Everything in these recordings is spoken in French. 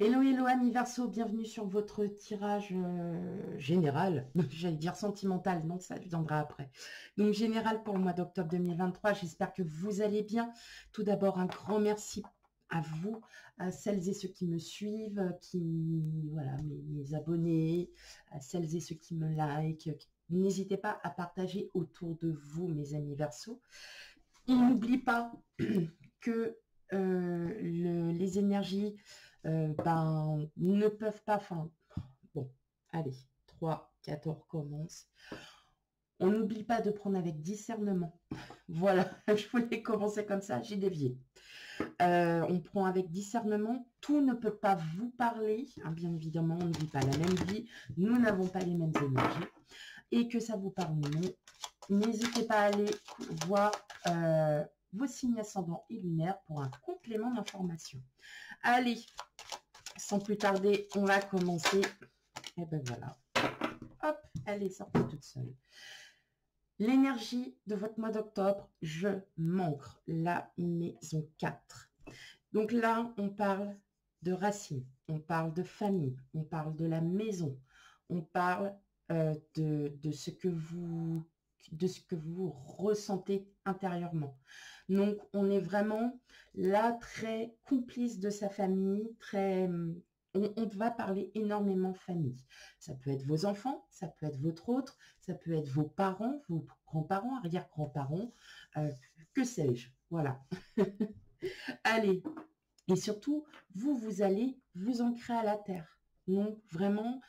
Hello, hello, amis Verseau, bienvenue sur votre tirage général. J'allais dire sentimental, non, ça viendra après. Donc général pour le mois d'octobre 2023, j'espère que vous allez bien. Tout d'abord, un grand merci à vous, à celles et ceux qui me suivent, voilà, mes abonnés, à celles et ceux qui me like. N'hésitez pas à partager autour de vous, mes amis Verseau. On n'oublie pas que les énergies ne peuvent pas, bon, allez, 3, 4 heures commence. On n'oublie pas de prendre avec discernement. Voilà, je voulais commencer comme ça, j'ai dévié. On prend avec discernement, tout ne peut pas vous parler, hein, bien évidemment, on ne vit pas la même vie, nous n'avons pas les mêmes énergies, et que ça vous parle ou non, n'hésitez pas à aller voir vos signes ascendants et lunaires pour un complément d'information. Allez, sans plus tarder, on va commencer. Et ben voilà. Hop, elle est sortie toute seule. L'énergie de votre mois d'octobre, je m'ancre la maison 4. Donc là, on parle de racines, on parle de famille, on parle de la maison, on parle de ce que vous ressentez intérieurement. Donc, on est vraiment là très complice de sa famille, on va parler énormément famille. Ça peut être vos enfants, ça peut être votre autre, ça peut être vos parents, vos grands-parents, arrière-grands-parents, que sais-je. Voilà. Allez. Et surtout, vous allez vous ancrer à la terre. Donc, vraiment,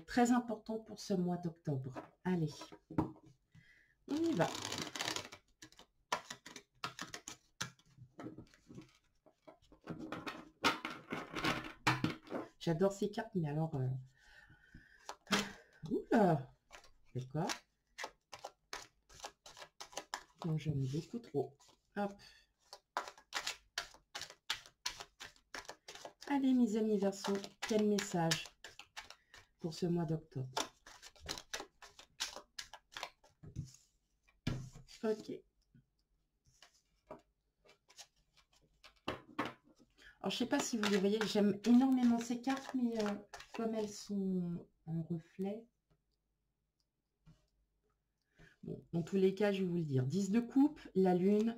très important pour ce mois d'octobre. Allez, on y va. J'adore ces cartes, mais alors... Oula. D'accord. Non, j'en ai beaucoup trop. Hop. Allez, mes amis Verseau, quel message pour ce mois d'octobre? Ok. Alors, je sais pas si vous les voyez, j'aime énormément ces cartes, mais comme elles sont en reflet... Bon, dans tous les cas, je vais vous le dire. 10 de coupe, la lune.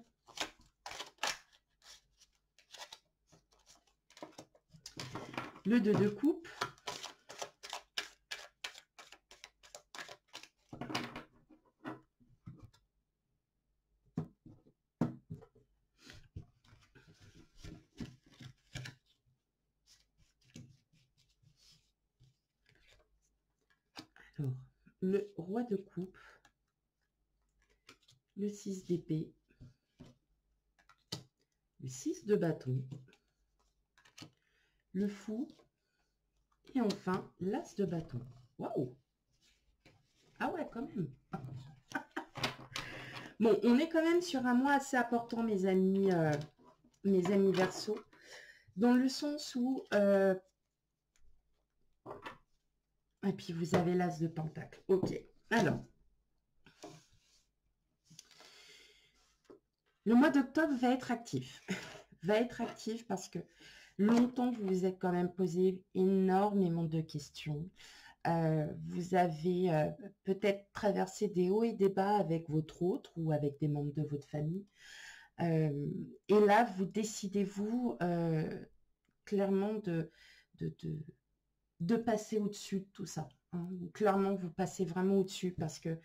Le 2 de coupe. Alors, le roi de coupe. Le 6 d'épée. Le 6 de bâton. Le fou. Et enfin, l'as de bâton. Waouh! Ah ouais, quand même. Bon, on est quand même sur un mois assez important, mes amis Verseau, dans le sens où... et puis, vous avez l'as de pentacle. Ok. Alors, le mois d'octobre va être actif. Va être actif parce que longtemps, vous vous êtes quand même posé énormément de questions. Vous avez peut-être traversé des hauts et des bas avec votre autre ou avec des membres de votre famille. Et là, vous décidez-vous clairement de passer au-dessus de tout ça. Hein. Clairement, vous passez vraiment au-dessus parce que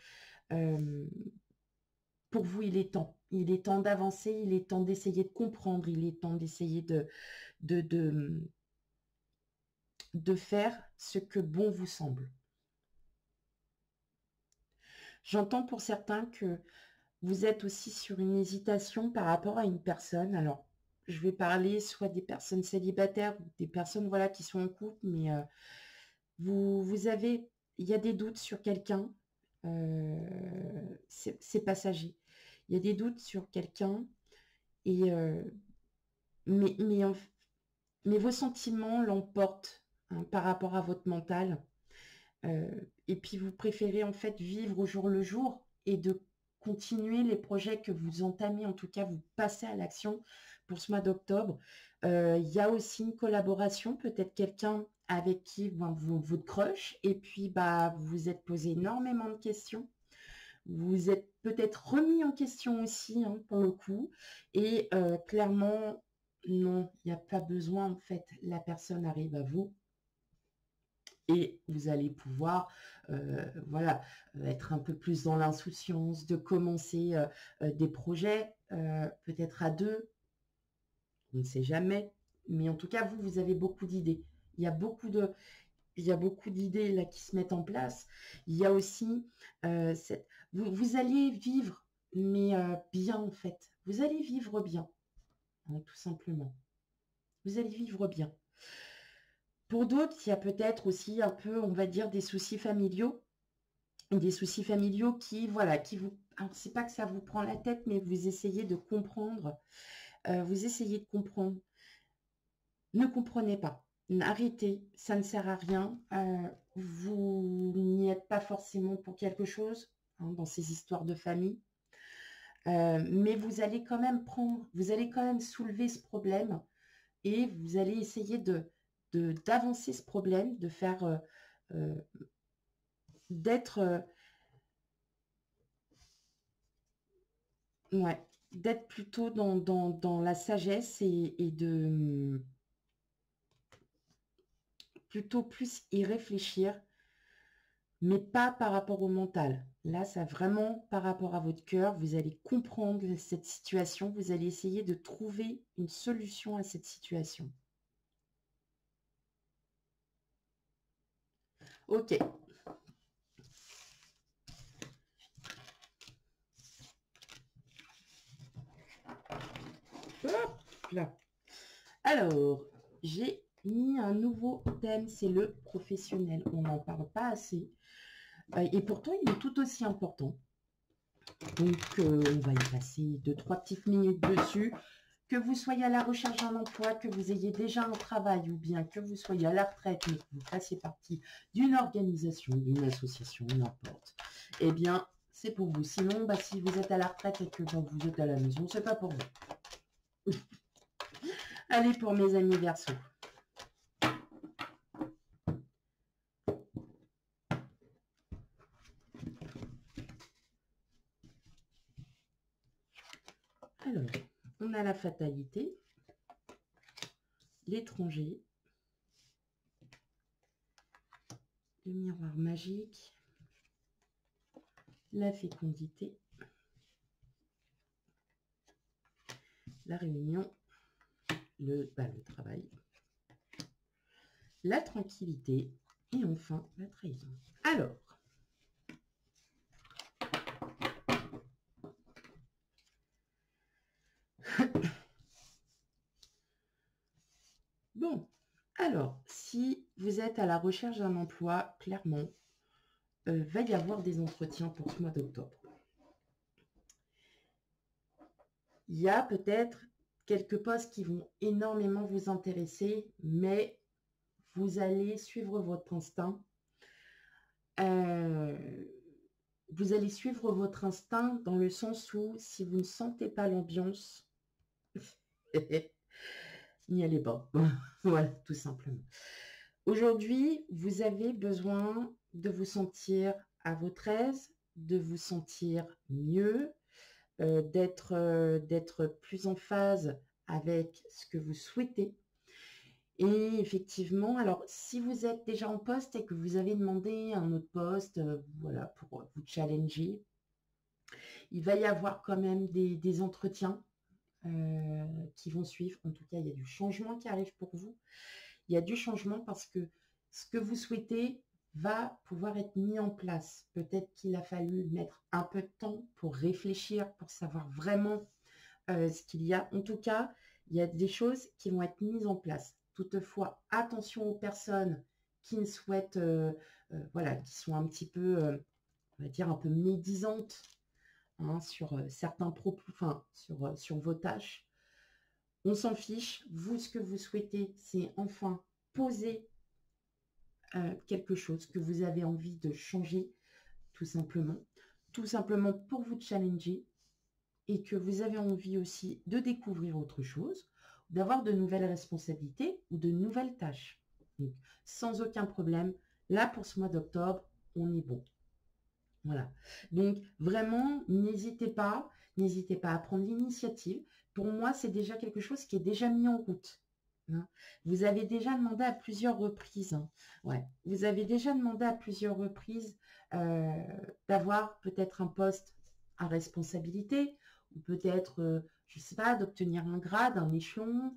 pour vous, il est temps. Il est temps d'avancer, il est temps d'essayer de comprendre, il est temps d'essayer de faire ce que bon vous semble. J'entends pour certains que vous êtes aussi sur une hésitation par rapport à une personne. Alors, je vais parler soit des personnes célibataires ou des personnes voilà, qui sont en couple, mais vous avez, il y a des doutes sur quelqu'un, c'est passager. Il y a des doutes sur quelqu'un, et mais vos sentiments l'emportent hein, par rapport à votre mental. Et puis vous préférez en fait vivre au jour le jour et de continuer les projets que vous entamez, en tout cas vous passez à l'action pour ce mois d'octobre. Il y a aussi une collaboration, peut-être quelqu'un avec qui vous crush, et puis bah, vous vous êtes posé énormément de questions. Vous êtes peut-être remis en question aussi, hein, pour le coup. Et clairement, non, il n'y a pas besoin, en fait. La personne arrive à vous et vous allez pouvoir, voilà, être un peu plus dans l'insouciance, de commencer des projets, peut-être à deux, on ne sait jamais. Mais en tout cas, vous avez beaucoup d'idées. Il y a beaucoup de, il y a beaucoup d'idées là qui se mettent en place. Il y a aussi, vous allez vivre, mais bien en fait. Vous allez vivre bien, hein, tout simplement. Vous allez vivre bien. Pour d'autres, il y a peut-être aussi un peu, on va dire, des soucis familiaux. Des soucis familiaux qui, voilà, qui vous... Alors, c'est pas que ça vous prend la tête, mais vous essayez de comprendre. Vous essayez de comprendre. Ne comprenez pas. Arrêtez, ça ne sert à rien. Vous n'y êtes pas forcément pour quelque chose, hein, dans ces histoires de famille. Mais vous allez quand même vous allez quand même soulever ce problème et vous allez essayer d'avancer ce problème, de faire, d'être, ouais, d'être plutôt dans la sagesse et de plutôt plus y réfléchir, mais pas par rapport au mental. Là, ça vraiment par rapport à votre cœur. Vous allez comprendre cette situation. Vous allez essayer de trouver une solution à cette situation. Ok. Hop là. Alors, j'ai mis un nouveau thème, c'est le professionnel. On n'en parle pas assez. Et pourtant, il est tout aussi important. Donc, on va y passer 2-3 petites minutes dessus. Que vous soyez à la recherche d'un emploi, que vous ayez déjà un travail ou bien que vous soyez à la retraite, mais que vous fassiez partie d'une organisation, d'une association, n'importe. Eh bien, c'est pour vous. Sinon, bah, si vous êtes à la retraite et que vous êtes à la maison, c'est pas pour vous. Allez, pour mes amis Verseaux. Alors, on a la fatalité, l'étranger, le miroir magique, la fécondité, la réunion, le travail, la tranquillité et enfin la trahison. Alors, bon, alors, si vous êtes à la recherche d'un emploi, clairement, va y avoir des entretiens pour ce mois d'octobre. Il y a peut-être quelques postes qui vont énormément vous intéresser, mais vous allez suivre votre instinct. Vous allez suivre votre instinct dans le sens où si vous ne sentez pas l'ambiance, n'y allez pas. Voilà, tout simplement. Aujourd'hui, vous avez besoin de vous sentir à votre aise, de vous sentir mieux, d'être plus en phase avec ce que vous souhaitez. Et effectivement, alors si vous êtes déjà en poste et que vous avez demandé un autre poste, voilà, pour vous challenger, il va y avoir quand même des entretiens qui vont suivre. En tout cas, il y a du changement qui arrive pour vous. Il y a du changement parce que ce que vous souhaitez va pouvoir être mis en place. Peut-être qu'il a fallu mettre un peu de temps pour réfléchir, pour savoir vraiment ce qu'il y a. En tout cas, il y a des choses qui vont être mises en place. Toutefois, attention aux personnes qui ne souhaitent, voilà, qui sont un petit peu, on va dire, un peu médisantes, hein, sur certains propos, enfin, sur vos tâches. On s'en fiche. Vous, ce que vous souhaitez, c'est enfin poser quelque chose que vous avez envie de changer, tout simplement. Tout simplement pour vous challenger. et que vous avez envie aussi de découvrir autre chose, d'avoir de nouvelles responsabilités ou de nouvelles tâches. Donc, sans aucun problème, là, pour ce mois d'octobre, on est bon. Voilà. Donc, vraiment, n'hésitez pas à prendre l'initiative. Pour moi, c'est déjà quelque chose qui est déjà mis en route. Hein. Vous avez déjà demandé à plusieurs reprises. Hein. Ouais. Vous avez déjà demandé à plusieurs reprises d'avoir peut-être un poste à responsabilité ou peut-être, je ne sais pas, d'obtenir un grade, un échelon,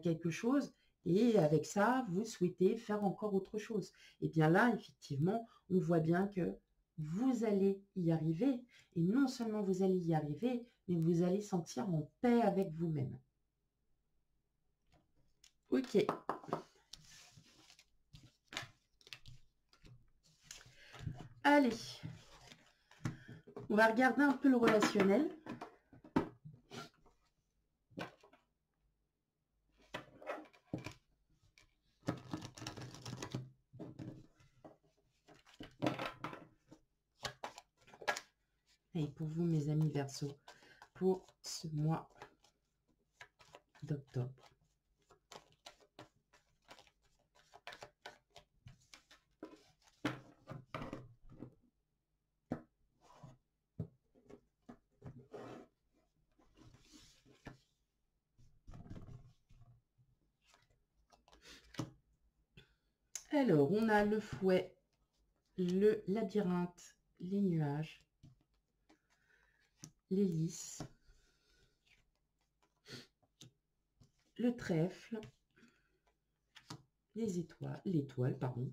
quelque chose. Et avec ça, vous souhaitez faire encore autre chose. Et bien là, effectivement, on voit bien que vous allez y arriver. Et non seulement vous allez y arriver, mais vous allez sentir en paix avec vous-même. Ok. Allez. On va regarder un peu le relationnel. Et pour vous, mes amis Verseau, pour ce mois d'octobre. Alors, on a le fouet, le labyrinthe, les nuages, l'hélice, le trèfle, les étoiles, l'étoile, pardon,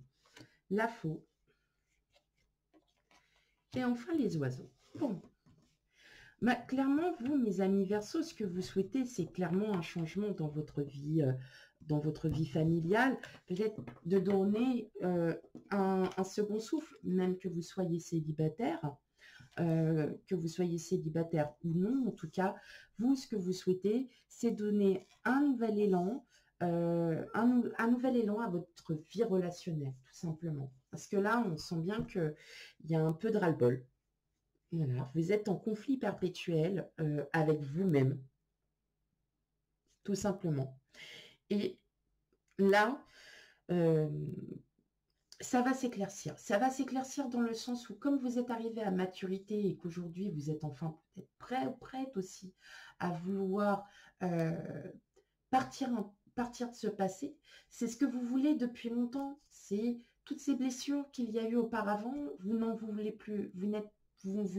la faux, et enfin les oiseaux. Bon. Bah, clairement, vous, mes amis Verseau, ce que vous souhaitez, c'est clairement un changement dans votre vie familiale, peut-être de donner un second souffle, même que vous soyez célibataire, ou non, en tout cas, vous, ce que vous souhaitez, c'est donner un nouvel élan, un nouvel élan à votre vie relationnelle, tout simplement. Parce que là, on sent bien qu'il y a un peu de ras-le-bol. Voilà, vous êtes en conflit perpétuel avec vous-même, tout simplement. Et là, ça va s'éclaircir. Ça va s'éclaircir dans le sens où, comme vous êtes arrivé à maturité et qu'aujourd'hui, vous êtes enfin peut-être prêt ou prête aussi à vouloir partir de ce passé, c'est ce que vous voulez depuis longtemps. C'est toutes ces blessures qu'il y a eu auparavant, vous n'en voulez plus, vous ne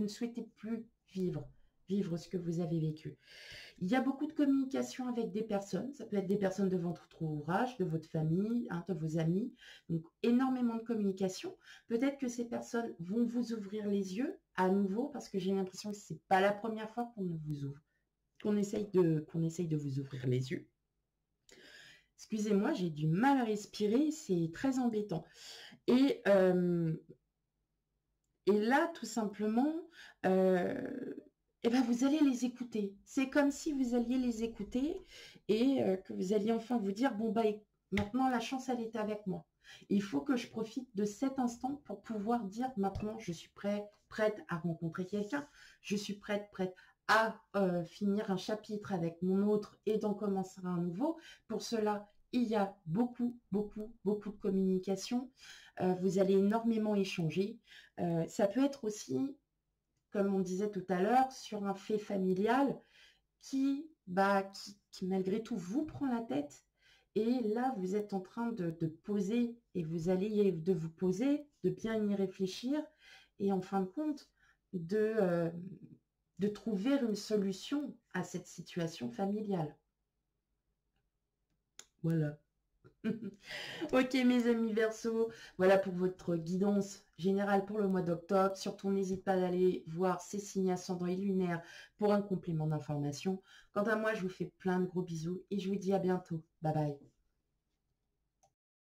souhaitez plus vivre ce que vous avez vécu. Il y a beaucoup de communication avec des personnes. Ça peut être des personnes de votre entourage, de votre famille, hein, de vos amis. Donc, énormément de communication. Peut-être que ces personnes vont vous ouvrir les yeux à nouveau, parce que j'ai l'impression que ce n'est pas la première fois qu'on vous ouvre, qu'on essaye de vous ouvrir les yeux. Excusez-moi, j'ai du mal à respirer, c'est très embêtant. Et là, tout simplement, eh ben, vous allez les écouter. C'est comme si vous alliez les écouter et que vous alliez enfin vous dire, bon, bah, maintenant, la chance, elle est avec moi. Il faut que je profite de cet instant pour pouvoir dire, maintenant, je suis prête à rencontrer quelqu'un. Je suis prête à finir un chapitre avec mon autre et d'en commencer un nouveau. Pour cela, il y a beaucoup de communication. Vous allez énormément échanger. Ça peut être aussi, comme on disait tout à l'heure, sur un fait familial qui malgré tout vous prend la tête. Et là, vous êtes en train de poser et vous allez de vous poser, de bien y réfléchir et en fin de compte, de trouver une solution à cette situation familiale. Voilà. Ok, mes amis Verseau, voilà pour votre guidance générale pour le mois d'octobre. Surtout, n'hésite pas d'aller voir ces signes ascendants et lunaires pour un complément d'information. Quant à moi, je vous fais plein de gros bisous et je vous dis à bientôt. Bye bye.